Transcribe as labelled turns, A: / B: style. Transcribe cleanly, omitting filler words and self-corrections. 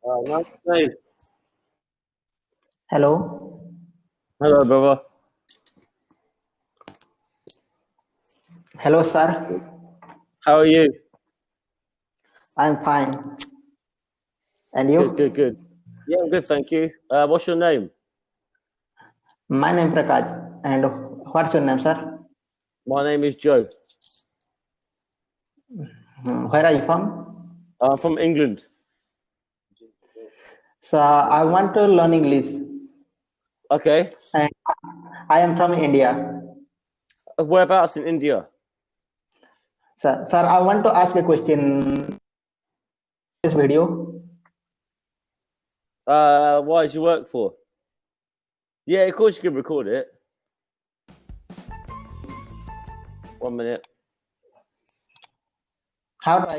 A: Nice to meet you.
B: Hello.
A: Hello, brother.
B: Hello, sir.
A: How are you?
B: I'm fine. And
A: Good.
B: you?
A: Yeah, I'm good, thank you. What's your name?
B: My name is Prakash. And what's your name, sir?
A: My name is Joe.
B: Where are you from?
A: I'm from England.
B: So I want to learn English.
A: Okay.
B: And I am from India.
A: Whereabouts in India?
B: Sir, I want to ask a question. This video.
A: Why did you work for? Yeah, of course you can record it. 1 minute.
B: How do I